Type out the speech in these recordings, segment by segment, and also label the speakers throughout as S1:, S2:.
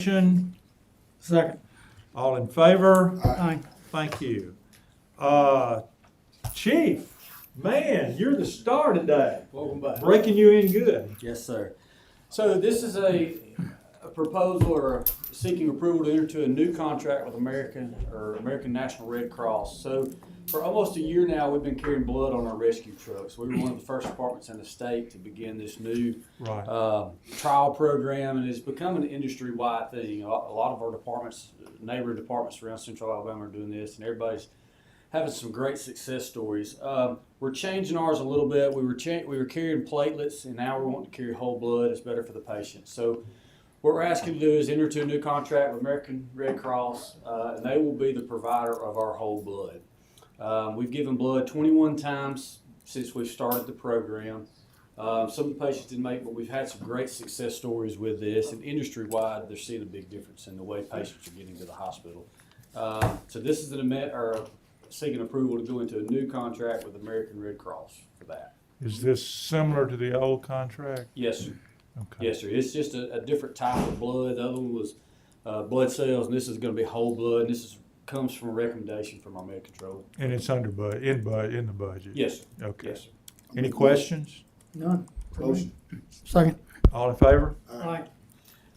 S1: Second.
S2: All in favor?
S1: Aye.
S2: Thank you. Chief, man, you're the star today.
S3: Welcome back.
S2: Breaking you in good.
S3: Yes, sir. So this is a proposal or seeking approval to enter into a new contract with American National Red Cross. So for almost a year now, we've been carrying blood on our rescue trucks. We were one of the first departments in the state to begin this new trial program, and it's become an industry-wide thing. A lot of our departments, neighboring departments around Central Alabama are doing this, and everybody's having some great success stories. We're changing ours a little bit. We were carrying platelets, and now we're wanting to carry whole blood. It's better for the patient. So what we're asking to do is enter into a new contract with American Red Cross, and they will be the provider of our whole blood. We've given blood 21 times since we started the program. Some of the patients didn't make it, but we've had some great success stories with this, and industry-wide, they're seeing a big difference in the way patients are getting to the hospital. So this is seeking approval to go into a new contract with American Red Cross for that.
S2: Is this similar to the old contract?
S3: Yes, sir.
S2: Okay.
S3: Yes, sir. It's just a different type of blood. The other one was blood cells, and this is going to be whole blood. And this comes from a recommendation from our med control.
S2: And it's under in the budget?
S3: Yes, sir.
S2: Okay.
S3: Yes, sir.
S2: Any questions?
S1: None.
S4: Motion.
S1: Second.
S2: All in favor?
S1: Aye.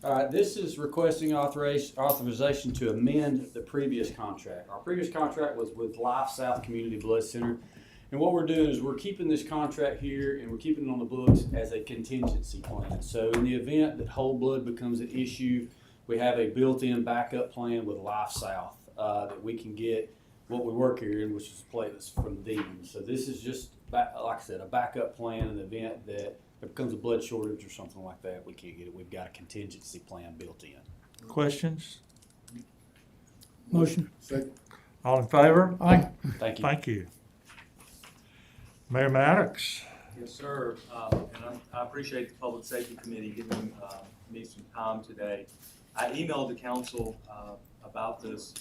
S3: All right, this is requesting authorization to amend the previous contract. Our previous contract was with Life South Community Blood Center. And what we're doing is we're keeping this contract here and we're keeping it on the books as a contingency plan. So in the event that whole blood becomes an issue, we have a built-in backup plan with Life South that we can get what we work here in, which is platelets from them. So this is just, like I said, a backup plan in the event that there becomes a blood shortage or something like that, we can't get it. We've got a contingency plan built in.
S2: Questions?
S1: Motion.
S4: Second.
S2: All in favor?
S1: Aye.
S3: Thank you.
S2: Thank you. Mayor Maddox?
S5: Yes, sir. And I appreciate the Public Safety Committee giving me some time today. I emailed the council about this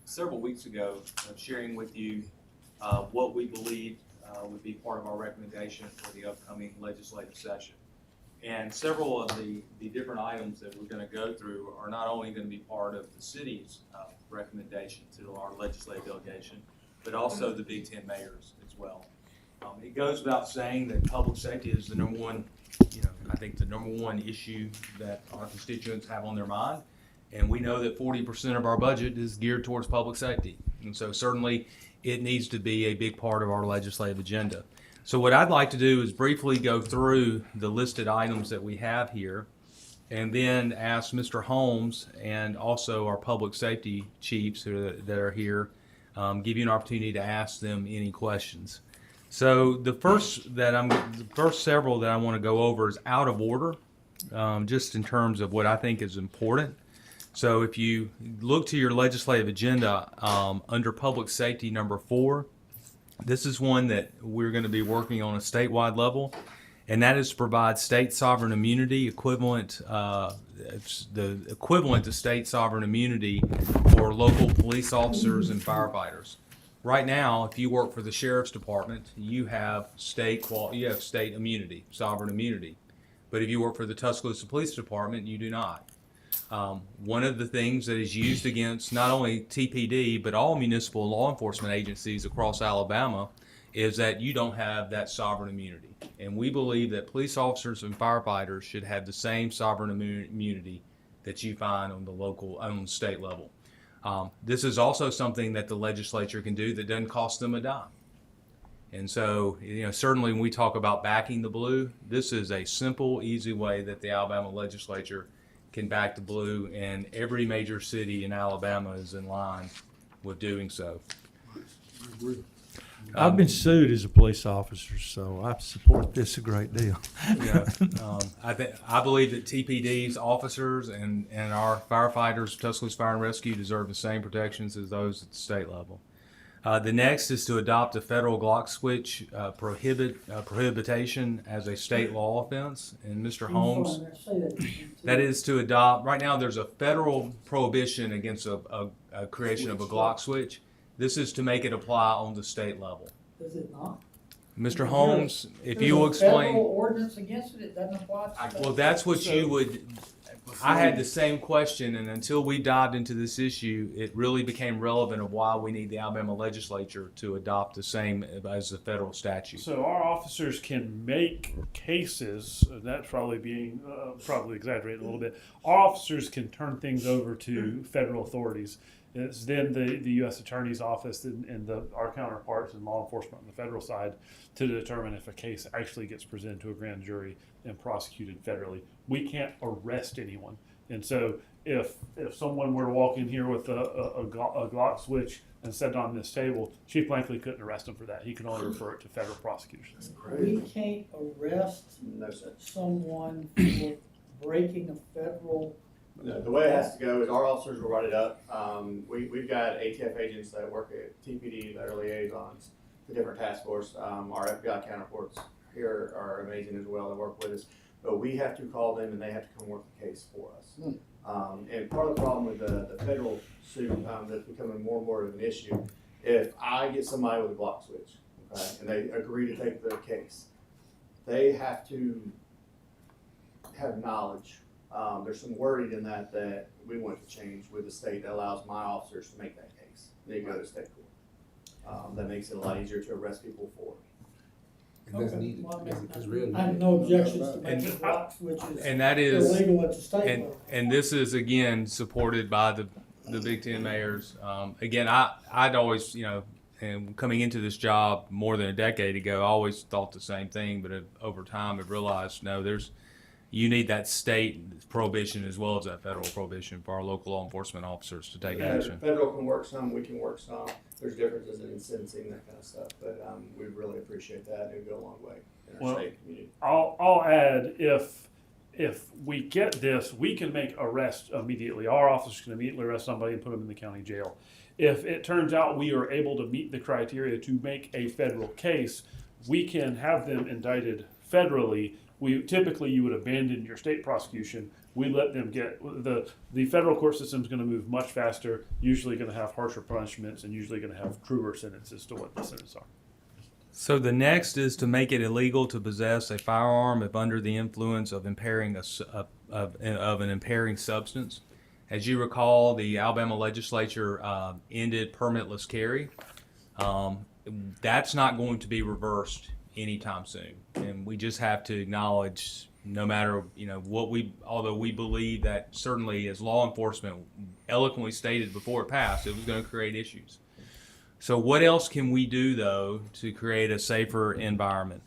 S5: several weeks ago, sharing with you what we believe would be part of our recommendation for the upcoming legislative session. And several of the different items that we're going to go through are not only going to be part of the city's recommendation to our legislative delegation, but also the Big Ten mayors as well. It goes without saying that public safety is the number one, I think the number one issue that our constituents have on their mind. And we know that 40% of our budget is geared towards public safety. And so certainly it needs to be a big part of our legislative agenda. So what I'd like to do is briefly go through the listed items that we have here and then ask Mr. Holmes and also our public safety chiefs that are here, give you an opportunity to ask them any questions. So the first several that I want to go over is out of order, just in terms of what I think is important. So if you look to your legislative agenda, under public safety number 4, this is one that we're going to be working on a statewide level, and that is to provide state sovereign immunity equivalent, the equivalent to state sovereign immunity for local police officers and firefighters. Right now, if you work for the sheriff's department, you have state immunity, sovereign immunity. But if you work for the Tuscaloosa Police Department, you do not. One of the things that is used against not only TPD, but all municipal law enforcement agencies across Alabama is that you don't have that sovereign immunity. And we believe that police officers and firefighters should have the same sovereign immunity that you find on the state level. This is also something that the legislature can do that doesn't cost them a dime. And so, certainly when we talk about backing the blue, this is a simple, easy way that the Alabama legislature can back the blue, and every major city in Alabama is in line with doing so.
S2: I've been sued as a police officer, so I support this a great deal.
S5: I believe that TPD's officers and our firefighters, Tuscaloosa Fire and Rescue, deserve the same protections as those at the state level. The next is to adopt a federal Glock switch prohibition as a state law offense. And Mr. Holmes, that is to adopt, right now there's a federal prohibition against a creation of a Glock switch. This is to make it apply on the state level.
S1: Does it not?
S5: Mr. Holmes, if you will explain.
S1: Federal ordinance against it, it doesn't apply to.
S5: Well, that's what you would, I had the same question, and until we dived into this issue, it really became relevant of why we need the Alabama legislature to adopt the same as the federal statute.
S1: So our officers can make cases, and that's probably being probably exaggerated a little bit. Our officers can turn things over to federal authorities. It's then the U.S. Attorney's Office and our counterparts in law enforcement on the federal side to determine if a case actually gets presented to a grand jury and prosecuted federally. We can't arrest anyone. And so if someone were to walk in here with a Glock switch and set it on this table, Chief Blankley couldn't arrest him for that. He can only refer it to federal prosecutors.
S4: We can't arrest someone for breaking a federal.
S6: No, the way it has to go is our officers will write it up. We've got ATF agents that work at TPD that are liaisons to different task force. Our FBI counterparts here are amazing as well. They work with us, but we have to call them and they have to come work the case for us. And part of the problem with the federal suit that's becoming more and more of an issue, if I get somebody with a block switch, okay, and they agree to take the case, they have to have knowledge. There's some wording in that we want to change with the state that allows my officers to make that case. They go to state court. That makes it a lot easier to arrest people for.
S7: It doesn't
S4: Okay,
S7: need it,
S4: well,
S7: because really.
S4: I have no objections to
S5: And-
S4: making block switches
S5: And that is,
S4: illegal at the state
S5: and,
S4: level.
S5: and this is again supported by the Big Ten mayors. Again, I'd always, and coming into this job more than a decade ago, I always thought the same thing, but over time I've realized, no, you need that state prohibition as well as that federal prohibition for our local law enforcement officers to take action.
S6: Federal can work some, we can work some. There's differences in sentencing, that kind of stuff, but we really appreciate that. It would go a long way in our
S1: Well,
S6: state community.
S1: I'll add, if we get this, we can make arrests immediately. Our officers can immediately arrest somebody and put them in the county jail. If it turns out we are able to meet the criteria to make a federal case, we can have them indicted federally. You would abandon your state prosecution. We let them get the federal court system is going to move much faster. Usually going to have harsher punishments and usually going to have truer sentences to what the sentences are.
S5: So the next is to make it illegal to possess a firearm if under the influence of impairing of an impairing substance. As you recall, the Alabama legislature ended permitless carry. That's not going to be reversed anytime soon, and we just have to acknowledge, no matter although we believe that certainly as law enforcement eloquently stated before it passed, it was going to create issues. So what else can we do, though, to create a safer environment?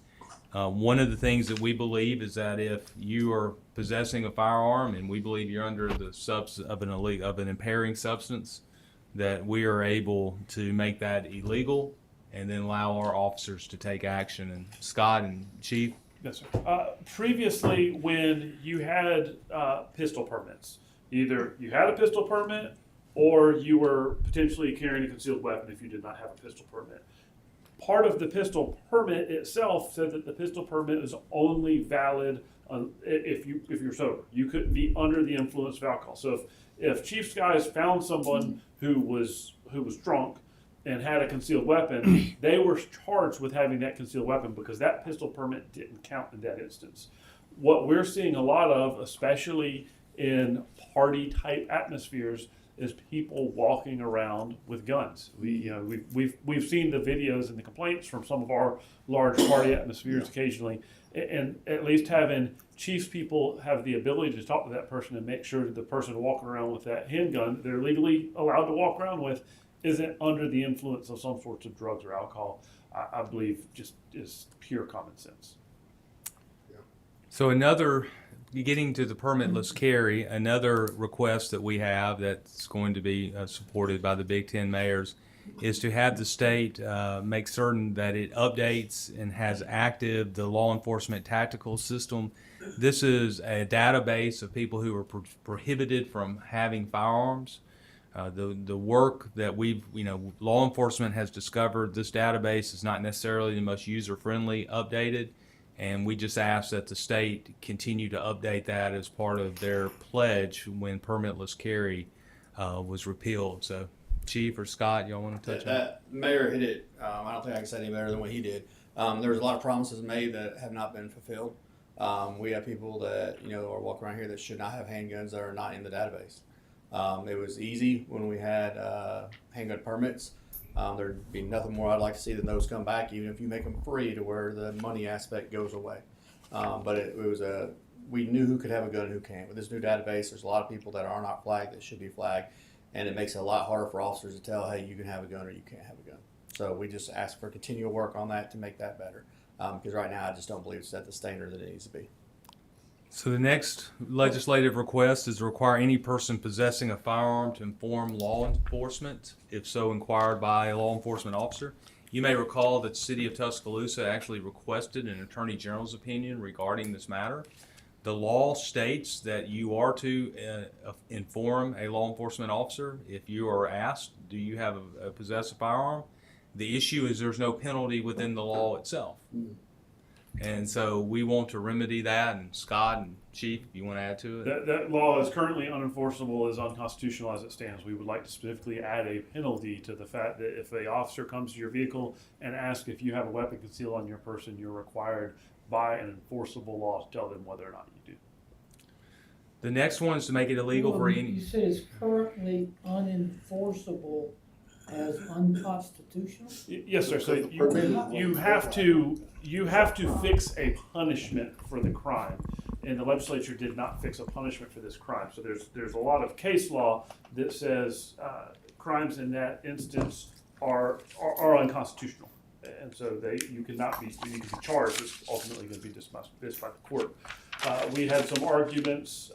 S5: One of the things that we believe is that if you are possessing a firearm and we believe you're under the of an impairing substance, that we are able to make that illegal and then allow our officers to take action. And Scott and Chief?
S1: Yes, sir. Previously, when you had pistol permits, either you had a pistol permit or you were potentially carrying a concealed weapon if you did not have a pistol permit. Part of the pistol permit itself said that the pistol permit is only valid if you're sober. You couldn't be under the influence of alcohol. So if Chief Skies found someone who was drunk and had a concealed weapon, they were charged with having that concealed weapon because that pistol permit didn't count in that instance. What we're seeing a lot of, especially in party type atmospheres, is people walking around with guns. We've seen the videos and the complaints from some of our large party atmospheres occasionally, and at least having chiefs people have the ability to talk to that person and make sure that the person walking around with that handgun they're legally allowed to walk around with isn't under the influence of some sorts of drugs or alcohol, I believe just is pure common sense.
S5: So getting to the permitless carry, another request that we have that's going to be supported by the Big Ten mayors is to have the state make certain that it updates and has active the law enforcement tactical system. This is a database of people who are prohibited from having firearms. The work that law enforcement has discovered, this database is not necessarily the most user-friendly updated. And we just ask that the state continue to update that as part of their pledge when permitless carry was repealed. So, Chief or Scott, y'all want to touch on that?
S6: Mayor hit it. I don't think I can say any better than what he did. There was a lot of promises made that have not been fulfilled. We have people that, are walking around here that should not have handguns that are not in the database. It was easy when we had handgun permits. There'd be nothing more I'd like to see than those come back, even if you make them free, to where the money aspect goes away. But it was we knew who could have a gun and who can't. With this new database, there's a lot of people that are not flagged that should be flagged, and it makes it a lot harder for officers to tell, hey, you can have a gun or you can't have a gun. So we just ask for continual work on that to make that better. Because right now I just don't believe it's at the standard that it needs to be.
S7: So the next legislative request is to require any person possessing a firearm to inform law enforcement, if so inquired by a law enforcement officer. You may recall that the city of Tuscaloosa actually requested an attorney general's opinion regarding this matter. The law states that you are to inform a law enforcement officer if you are asked, do you have possess a firearm? The issue is there's no penalty within the law itself. And so we want to remedy that, and Scott and Chief, if you want to add to it.
S1: That law is currently unenforceable, is unconstitutional as it stands. We would like to specifically add a penalty to the fact that if an officer comes to your vehicle and asks if you have a weapon concealed on your person, you're required by an enforceable law to tell them whether or not you do.
S7: The next one is to make it illegal for
S4: You
S7: any.
S4: say it's currently unenforceable as unconstitutional?
S1: Yes, sir. So you have to fix a punishment for the crime, and the legislature did not fix a punishment for this crime. So there's a lot of case law that says crimes in that instance are unconstitutional, and so you can be charged. It's ultimately going to be dismissed by the court. We had some arguments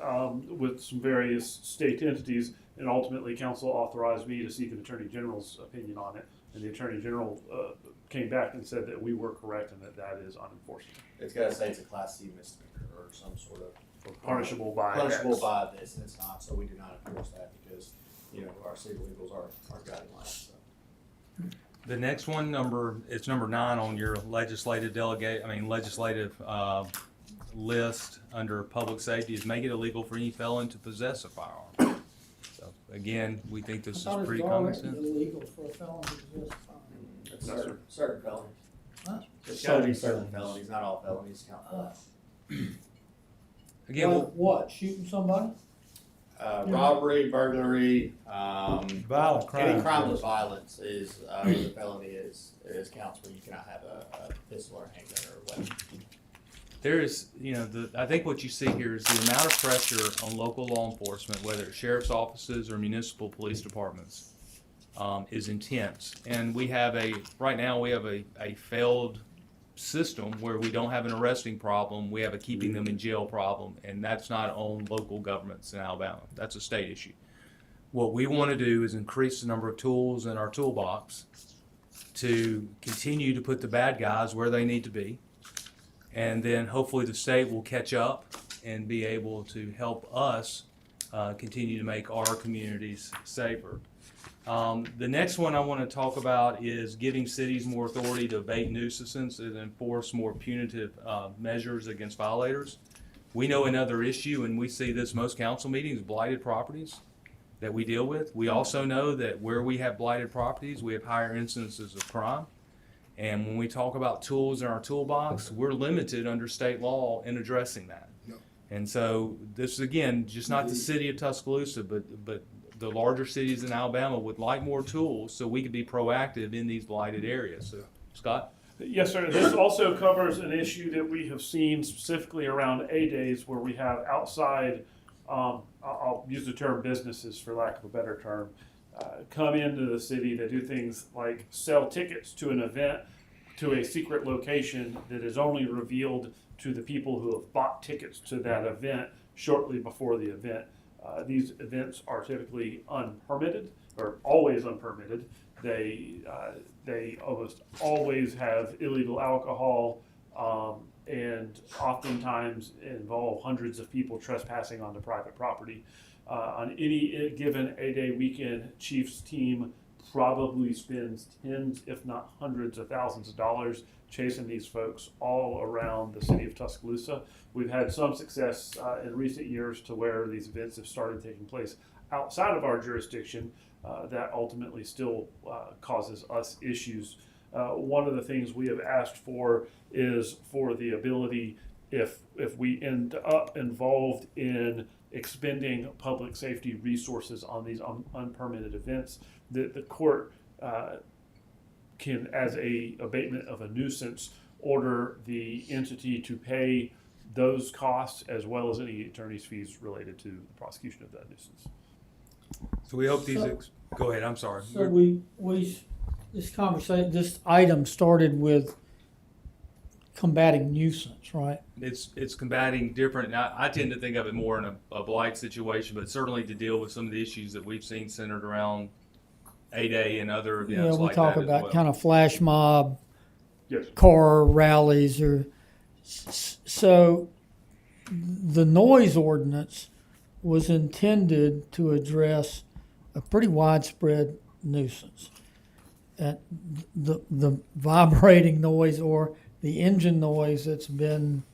S1: with some various state entities, and ultimately council authorized me to seek an attorney general's opinion on it. And the attorney general came back and said that we were correct and that is unenforceable.
S6: It's got to say it's a Class C misdemeanor or some sort of
S1: Punishable by
S6: punishable
S1: X.
S6: by this, and it's not. So we do not enforce that because our city legals are guiding lines. So.
S7: The next one, it's number 9 on your legislative list under public safety, is make it illegal for any felon to possess a firearm. So again, we think this is pretty common sense.
S4: Illegal for a felon to possess a firearm.
S6: It's certain felonies.
S4: Huh?
S6: It's got to be certain felonies, not all felonies count for that.
S7: Again,
S4: Like what, shooting somebody?
S6: Robbery, burglary,
S2: Violent crime.
S6: any crime with violence is the felony is counts where you cannot have a pistol or a handgun or a weapon.
S7: there is, I think what you see here is the amount of pressure on local law enforcement, whether it's sheriff's offices or municipal police departments, is intense. And right now we have a failed system where we don't have an arresting problem, we have a keeping them in jail problem, and that's not on local governments in Alabama. That's a state issue. What we want to do is increase the number of tools in our toolbox to continue to put the bad guys where they need to be, and then hopefully the state will catch up and be able to help us continue to make our communities safer. The next one I want to talk about is giving cities more authority to abate nuisances and enforce more punitive measures against violators. We know another issue, and we see this most council meetings, blighted properties that we deal with. We also know that where we have blighted properties, we have higher incidences of crime. And when we talk about tools in our toolbox, we're limited under state law in addressing that. And so this is, again, just not the city of Tuscaloosa, but the larger cities in Alabama would like more tools so we could be proactive in these blighted areas. So, Scott?
S1: Yes, sir. This also covers an issue that we have seen specifically around A-days where we have outside, I'll use the term businesses for lack of a better term, come into the city that do things like sell tickets to an event to a secret location that is only revealed to the people who have bought tickets to that event shortly before the event. These events are typically unpermitted, or always unpermitted. They almost always have illegal alcohol and oftentimes involve hundreds of people trespassing onto private property. On any given A-day weekend, Chief's team probably spends tens, if not hundreds of thousands of dollars chasing these folks all around the city of Tuscaloosa. We've had some success in recent years to where these events have started taking place outside of our jurisdiction. That ultimately still causes us issues. One of the things we have asked for is for the ability if we end up involved in expending public safety resources on these unpermitted events, the court can, as a abatement of a nuisance, order the entity to pay those costs as well as any attorney's fees related to the prosecution of that nuisance.
S7: So we hope these,
S4: So-
S7: go ahead, I'm sorry.
S4: So this item started with combating nuisance, right?
S7: It's combating different, and I tend to think of it more in a blight situation, but certainly to deal with some of the issues that we've seen centered around A-Day and other
S4: Yeah,
S7: events
S4: we
S7: like
S4: talk
S7: that as
S4: about
S7: well.
S4: kind of flash mob,
S1: Yes.
S4: car rallies, or so the noise ordinance was intended to address a pretty widespread nuisance. The vibrating noise or the engine noise that's been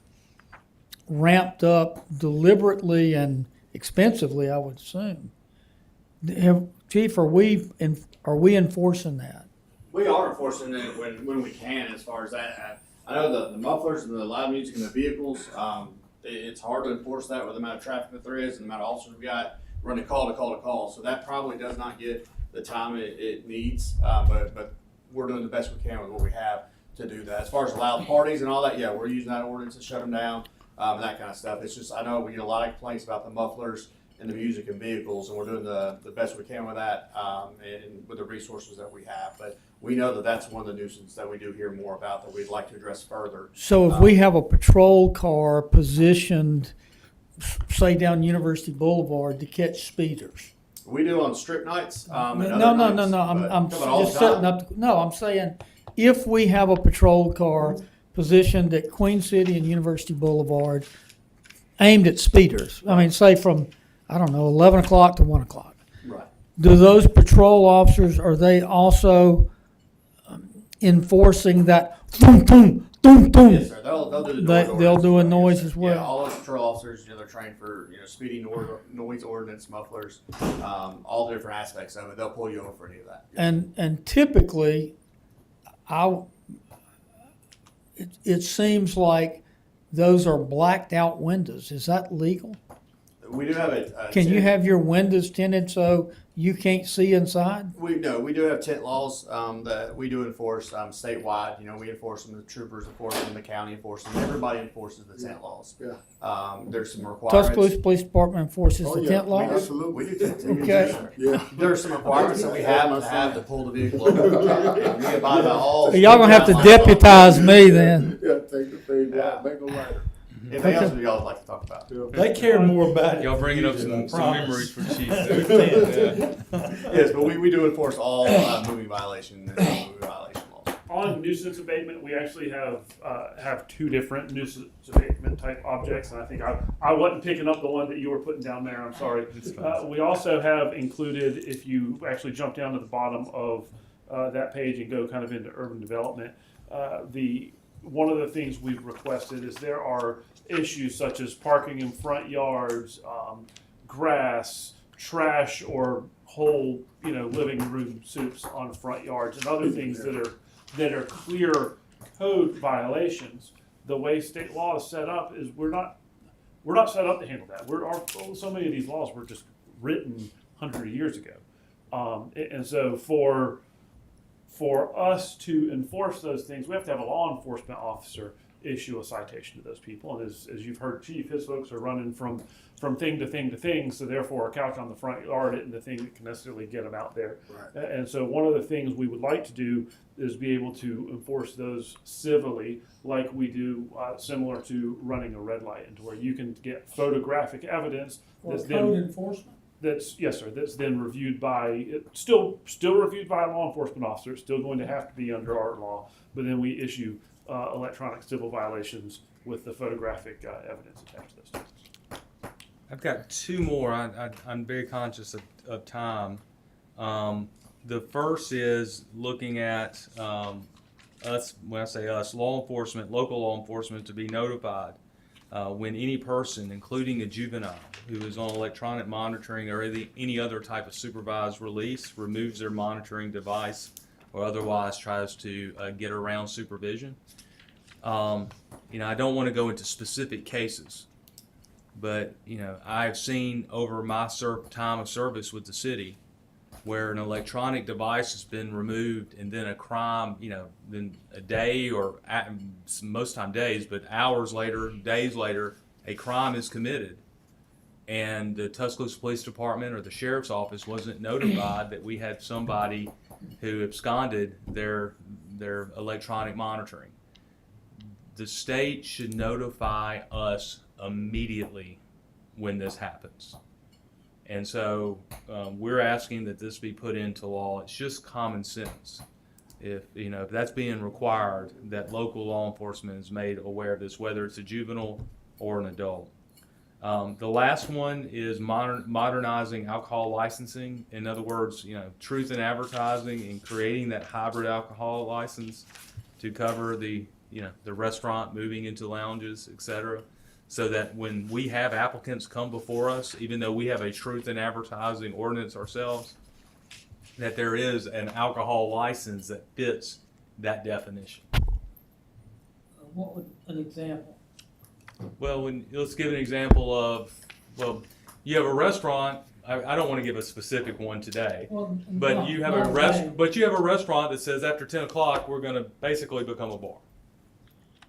S4: ramped up deliberately and expensively, I would assume. Chief, are we enforcing that?
S6: We are enforcing it when we can, as far as that. I know the mufflers and the loud music in the vehicles, it's hard to enforce that with the amount of traffic that there is and the amount of officers we've got running call to call to call. So that probably does not get the time it needs, but we're doing the best we can with what we have to do that. As far as loud parties and all that, yeah, we're using that ordinance to shut them down, and that kind of stuff. It's just, I know we get a lot of complaints about the mufflers and the music in vehicles, and we're doing the best we can with that, and with the resources that we have. But we know that that's one of the nuisances that we do hear more about that we'd like to address further.
S4: So if we have a patrol car positioned, say down University Boulevard to catch speeders.
S6: We do on strip nights. And
S4: No,
S6: other
S4: no,
S6: nights,
S4: no.
S6: but
S4: I'm
S6: coming all
S4: just
S6: the time.
S4: setting up. No, I'm saying if we have a patrol car positioned at Queen City and University Boulevard, aimed at speeders. I mean, say from 11 o'clock to 1 o'clock.
S6: Right.
S4: Do those patrol officers, are they also enforcing that boom, boom, boom, boom?
S6: Yes, sir. They'll do the noise
S4: They'll do a
S6: ordinance.
S4: noise
S6: Yes, sir.
S4: as well.
S6: Yeah, all those patrol officers, they're trained for, speeding noise ordinance, mufflers, all the different aspects of it. They'll pull you over for any of that.
S4: And typically, it seems like those are blacked out windows. Is that legal?
S6: We do have a
S4: Can you
S6: tent-
S4: have your windows tinted so you can't see inside?
S6: We do have tent laws that we do enforce statewide. We enforce them. The troopers enforce them. The county enforces them. Everybody enforces the tent laws.
S8: Yeah.
S6: There's some requirements.
S4: Tuscaloosa Police Department enforces
S8: Oh,
S4: the
S8: yeah.
S4: tent
S6: We
S4: laws?
S6: do-
S8: Absolutely.
S6: We do tent too.
S4: Okay.
S8: Yeah.
S6: There's some requirements that we have to pull the vehicle over. We abide by all.
S4: Y'all gonna have to
S6: guidelines.
S4: deputize me then.
S8: Yeah, take the thing,
S6: Yeah.
S8: make a lighter.
S6: Anything else that y'all would like to talk about?
S2: They care more about it.
S7: Y'all bringing up
S2: than
S7: some
S2: promise.
S7: memories for Chief there.
S6: Yes, but we do enforce all moving violation and non-moving violation laws.
S1: On nuisance abatement, we actually have two different nuisance abatement type objects, and I think I wasn't picking up the one that you were putting down there. I'm sorry. We also have included, if you actually jump down to the bottom of that page and go kind of into urban development, one of the things we've requested is there are issues such as parking in front yards, grass, trash, or whole living room soups on front yards, and other things that are clear code violations. The way state law is set up is we're not set up to handle that. So many of these laws were just written hundreds of years ago, and so for us to enforce those things, we have to have a law enforcement officer issue a citation to those people. And as you've heard, Chief, his folks are running from thing to thing to thing, so therefore a couch on the front yard isn't the thing that can necessarily get them out there.
S8: Right.
S1: And so one of the things we would like to do is be able to enforce those civilly, like we do similar to running a red light, and to where you can get photographic evidence
S4: Or
S1: that's
S4: code
S1: then
S4: enforcement?
S1: that's then reviewed by still reviewed by a law enforcement officer. It's still going to have to be under our law, but then we issue electronic civil violations with the photographic evidence attached to those things.
S7: I've got two more. I'm very conscious of time. The first is looking at us, when I say us, law enforcement, local law enforcement, to be notified when any person, including a juvenile who is on electronic monitoring or any other type of supervised release, removes their monitoring device or otherwise tries to get around supervision. I don't want to go into specific cases, but, I've seen over my time of service with the city where an electronic device has been removed and then a crime, then a day or most time days, but hours later, days later, a crime is committed. And the Tuscaloosa Police Department or the Sheriff's Office wasn't notified that we had somebody who absconded their electronic monitoring. The state should notify us immediately when this happens. And so we're asking that this be put into law. It's just common sense. If that's being required, that local law enforcement is made aware of this, whether it's a juvenile or an adult. The last one is modernizing alcohol licensing. In other words, truth in advertising and creating that hybrid alcohol license to cover the restaurant moving into lounges, etc. So that when we have applicants come before us, even though we have a truth in advertising ordinance ourselves, that there is an alcohol license that fits that definition.
S4: What would an example?
S7: Well, let's give an example of, you have a restaurant. I don't want to give a specific one today, but you have a restaurant that says after 10 o'clock we're going to basically become a bar.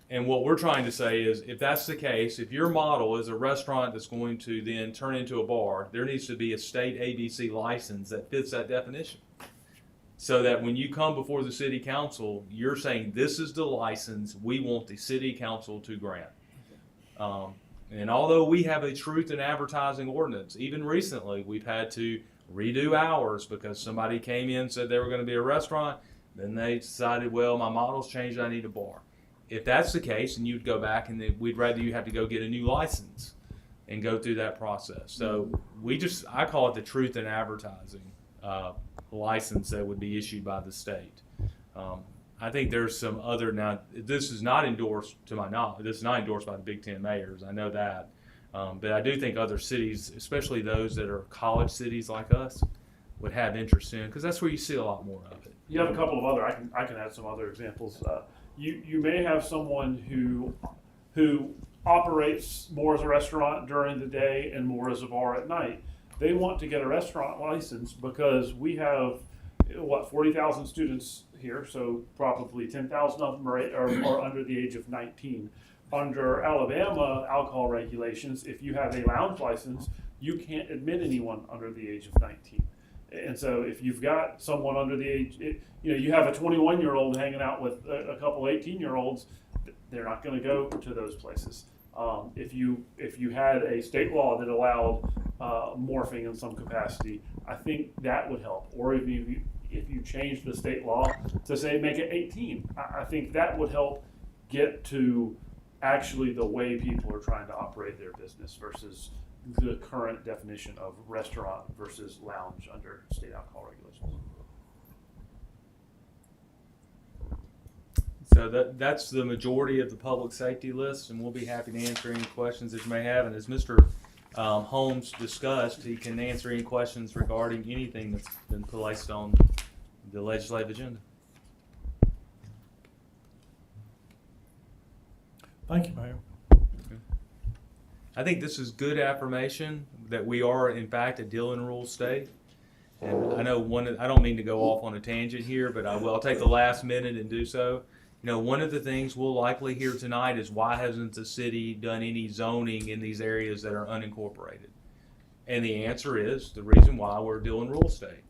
S7: And what we're trying to say is, if that's the case, if your model is a restaurant that's going to then turn into a bar, there needs to be a state ABC license that fits that definition. So that when you come before the city council, you're saying this is the license we want the city council to grant. And although we have a truth in advertising ordinance, even recently we've had to redo hours because somebody came in and said they were going to be a restaurant. Then they decided, well, my model's changed, I need a bar. If that's the case, and you'd go back and we'd rather you have to go get a new license and go through that process. So I call it the truth in advertising license that would be issued by the state. I think there's some other, now this is not endorsed to my knowledge, this is not endorsed by the Big Ten mayors, I know that. But I do think other cities, especially those that are college cities like us, would have interest in, because that's where you see a lot more of it.
S1: You have a couple of other, I can add some other examples. You may have someone who operates more as a restaurant during the day and more as a bar at night. They want to get a restaurant license because we have 40,000 students here, so probably 10,000 of them are under the age of 19. Under Alabama alcohol regulations, if you have a lounge license, you can't admit anyone under the age of 19. And so if you've got someone under the age, you have a 21-year-old hanging out with a couple 18-year-olds, they're not going to go to those places. If you had a state law that allowed morphing in some capacity, I think that would help. Or if you change the state law to say make it 18, I think that would help get to actually the way people are trying to operate their business versus the current definition of restaurant versus lounge under state alcohol regulations.
S7: So that's the majority of the public safety list, and we'll be happy to answer any questions that you may have. And as Mr. Holmes discussed, he can answer any questions regarding anything that's been placed on the legislative agenda.
S2: Thank you, Mayor.
S7: I think this is good affirmation that we are, in fact, a deal and rule state. And I know I don't mean to go off on a tangent here, but I will. I'll take the last minute and do so. One of the things we'll likely hear tonight is why hasn't the city done any zoning in these areas that are unincorporated? And the answer is the reason why we're a deal and rule state.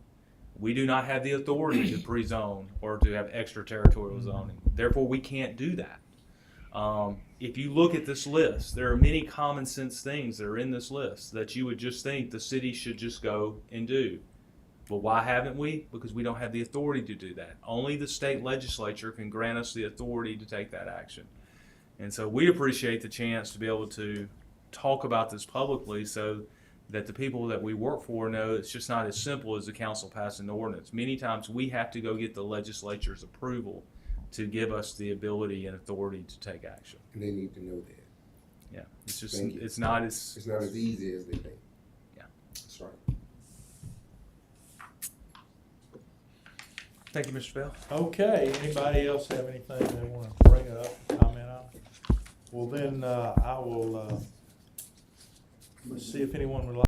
S7: We do not have the authority to pre-zone or to have extraterritorial zoning. Therefore, we can't do that. If you look at this list, there are many common sense things that are in this list that you would just think the city should just go and do. But why haven't we? Because we don't have the authority to do that. Only the state legislature can grant us the authority to take that action. And so we appreciate the chance to be able to talk about this publicly so that the people that we work for know it's just not as simple as the council passing an ordinance. Many times we have to go get the legislature's approval to give us the ability and authority to take action.
S8: And they need to know that.
S7: Yeah, it's just,
S8: Thank you.
S7: it's not as
S8: easy as they think.
S7: Yeah.
S8: That's right.
S7: Thank you, Mr. Bell.
S2: Okay, anybody else have anything they want to bring up, comment Well, then, I will, let's see if anyone would like